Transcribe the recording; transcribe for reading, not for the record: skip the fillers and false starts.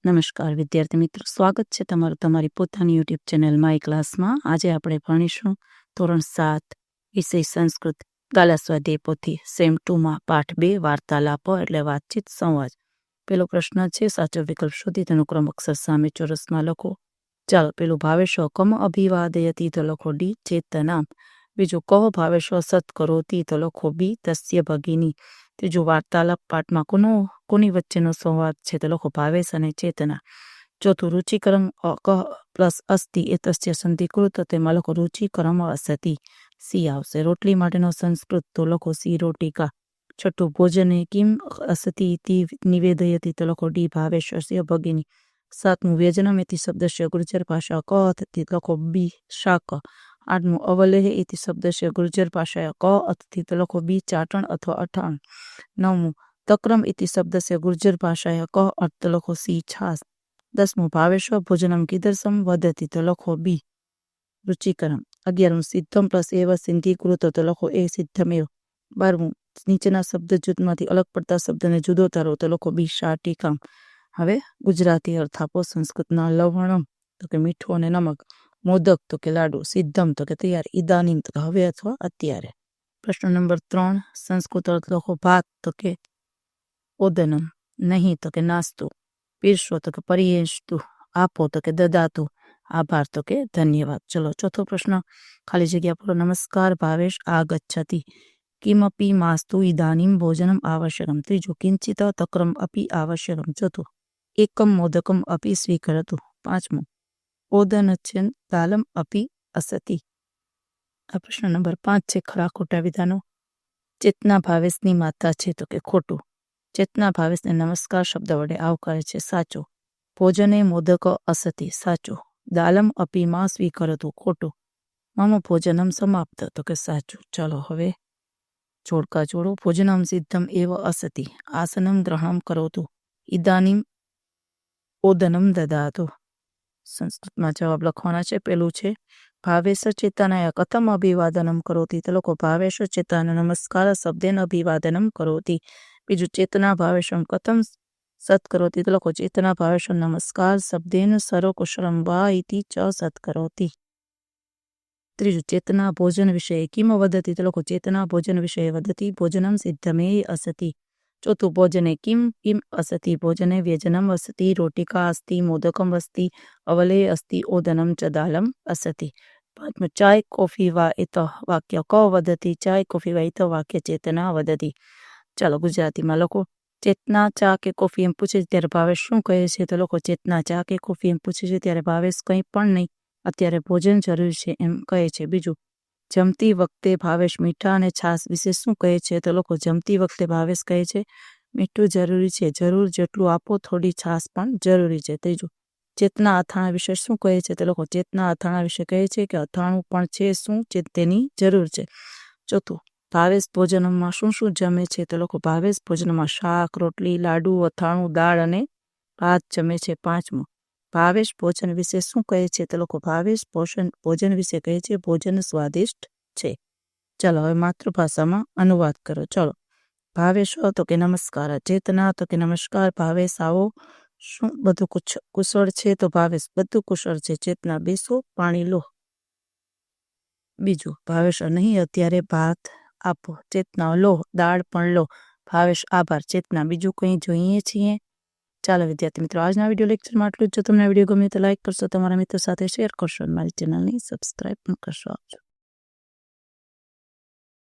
નમસ્કાર વિદ્યાર્થી મિત્રો, સ્વાગત છે તમારું તમારી પોતાની યુટ્યુબ ચેનલ માય ક્લાસમાં. આજે આપણે ભણીશું ધોરણ 7 વિષય સંસ્કૃત ગાલા સ્વાધ્યાય પોથી સેમ 2માં પાઠ 2 વાર્તાલાપો એટલે વાતચીત સંવાદ. પેલો પ્રશ્ન છે, સાચો વિકલ્પ શોધી તેનો ક્રમ અક્ષર સામે ચોરસમાં લખો. ચાલો, પેલું ભાવેશો કમ અભિવાદયતી તો લખો ડી ચેતનામ. બીજું કહો ભાવેશો સત્કરોતી તો લખો બી તસ્ય ભગિની. ત્રીજું વાર્તાલાપ પાઠમાં કોની વચ્ચેનો સંવાદ છે તો લખો ભાવેશ અને ચેતના. ચોથું રુચિકરમ કહ પ્લસ અસ્તિ એ તસ્ય સંધિકૃત તો તેમાં લખો રુચિકરમ અસતિ, સી આવશે. રોટલી માટેનો સંસ્કૃત તો લખો સી રોટિકા. છઠ્ઠું ભોજને કિમ અસતિ ઇતિ નિવેદયતી તો લખો ડી ભાવેશસ્ય ભગિની. સાતમું વ્યજનમ ઇતિ શબ્દસ્ય ગુર્જર ભાષા ક અતિથિ લખો બી શાક. આઠમું અવલેહ ઇતિ શબ્દસ્ય ગુર્જર ભાષાયા ક અતિથિ તો લખો બી ચાટણ અથવા અઠાણ. નવમું તક્રમ ઇતિ શબ્દસ્ય ગુર્જર ભાષાયા ક અર્થ તો લખો સી છાસ. દસમું ભાવેશ્વ ભોજનમ કીદર્શમ વદતિ તો લખો બી રુચિકરમ. 11મું સિદ્ધમ પ્લસ એવ સિંધીકૃત તો લખો એ સિદ્ધમેવ. 12મું નીચેના શબ્દ જૂથમાંથી અલગ પડતા શબ્દને જુદો તારો તો લખો બી શાટિકામ. હવે ગુજરાતી અર્થ આપો. સંસ્કૃતના લવણમ તો કે મીઠું અને નમક, મોદક તો કે લાડુ, સિદ્ધમ તો કે તૈયાર, ઇદાનીમ તો કે હવે અથવા અત્યારે. પ્રશ્ન નંબર 3, સંસ્કૃત અર્થ લખો. ભાત તો કે ઓદનમ, નહીં તો કે નાસ્તો, પીરસો તો કે પરિયેશતુ, આપો તો કે દદાતું, આભાર તો કે ધન્યવાદ. ચલો, ચોથો પ્રશ્ન ખાલી જગ્યા પૂરો. નમસ્કાર ભાવેશ આગચ્છતિ, કિમપી માસ્તુ ઇદાનીમ ભોજનમ આવશ્યકમ. ત્રીજું કિંચિત તક્રમ અપી આવશ્યકમ. ચોથું એકમ મોદકમ અપી સ્વીકરતું. પાંચમું ઓદનચ્છન દાલમ અપી અસતિ. આ પ્રશ્ન નંબર 5 છે. ખરા ખોટા વિધાનો. ચેતના ભાવેશની માતા છે તો કે ખોટું. ચેતના ભાવેશને નમસ્કાર શબ્દ વડે આવકારે છે, સાચું. ભોજને મોદક અસતિ, સાચું. દાલમ અપી માં સ્વીકરતું, ખોટું. મમ ભોજનમ સમાપ્ત તો કે સાચું. ચાલો હવે જોડકા જોડો. ભોજનમ સિદ્ધમ એવ અસતિ, આસનમ ગ્રહણમ કરોતુ, ઇદાનીમ ઓદનમ દદાતુ. સંસ્કૃતમાં જવાબ લખવાના છે. પેલું છે ભાવેશ ચેતનાય કથમ અભિવાદનમ કરોતી તો લોકો ભાવેશ ચેતન નમસ્કાર શબ્દેન અભિવાદનમ કરોતી. બીજું ચેતના ભાવેશમ કથમ સત્કરોતી તો લોકો ચેતના ભાવેશ નમસ્કાર શબ્દેન સર્વકુશલમ વા ઇતિ ચ સત્કરોતી. ત્રીજું ચેતના ભોજન વિષય કિમ વદતી તો લોકો ચેતના ભોજન વિષય વદતી ભોજનમ સિદ્ધમે અસતિ. ચોથું ભોજને કિમ કિમ અસતિ, ભોજને વ્યજનમ અસતિ, રોટિકા અસ્તિ, મોદકમ અસ્તિ, અવલે અસ્તિ, ઓદનમ ચ દાલમ અસતિ. પાંચમું ચાય કોફી વા ઇત વાક્ય ક વદતી, ચાય કોફી વા ઇત વાક્ય ચેતના વદતી. ચાલો ગુજરાતીમાં લખો. ચેતના ચા કે કોફી એમ પૂછે છે ત્યારે ભાવેશ શું કહે છે તો લોકો ચેતના ચા કે કોફી એમ પૂછે છે ત્યારે ભાવેશ કંઈ પણ નહીં, અત્યારે ભોજન જરૂરી છે એમ કહે છે. બીજું જમતી વખતે ભાવેશ મીઠા અને છાશ વિશે શું કહે છે તો લોકો જમતી વખતે ભાવેશ કહે છે મીઠું જરૂરી છે, જરૂર જેટલું આપો, થોડી છાશ પણ જરૂરી છે. ત્રીજું ચેતના અથાણા વિશે શું કહે છે તો લોકો ચેતના અથાણા વિશે કહે છે કે અથાણું પણ છે શું તેની જરૂર છે. ચોથું ભાવેશ ભોજનમાં શું શું જમે છે તો લોકો ભાવેશ ભોજનમાં શાક, રોટલી, લાડુ, અથાણું, દાળ અને ભાત જમે છે. પાંચમું ભાવેશ ભોજન વિશે શું કહે છે તો લોકો ભાવેશ ભોજન વિશે કહે છે ભોજન સ્વાદિષ્ટ છે. ચાલો હવે માતૃભાષામાં અનુવાદ કરો. ચલો, ભાવેશ તો કે નમસ્કાર, ચેતના તો કે નમસ્કાર ભાવેશ આવો, શું બધું કુશળ છે તો ભાવેશ બધું કુશળ છે. ચેતના બેસો, પાણી લો. બીજું ભાવેશ નહીં, અત્યારે ભાત આપો. ચેતના લો, દાળ પણ લો. ભાવેશ આભાર. ચેતના બીજું કંઈ જોઈએ છીએ. ચાલો વિદ્યાર્થી મિત્રો, આજના વિડીયો લેક્ચરમાં આટલું જ. જો તમને વિડીયો ગમે તો લાઈક કરશો, તમારા મિત્રો સાથે શેર કરશો, મારી ચેનલની સબસ્ક્રાઈબ પણ કરશો. આવજો.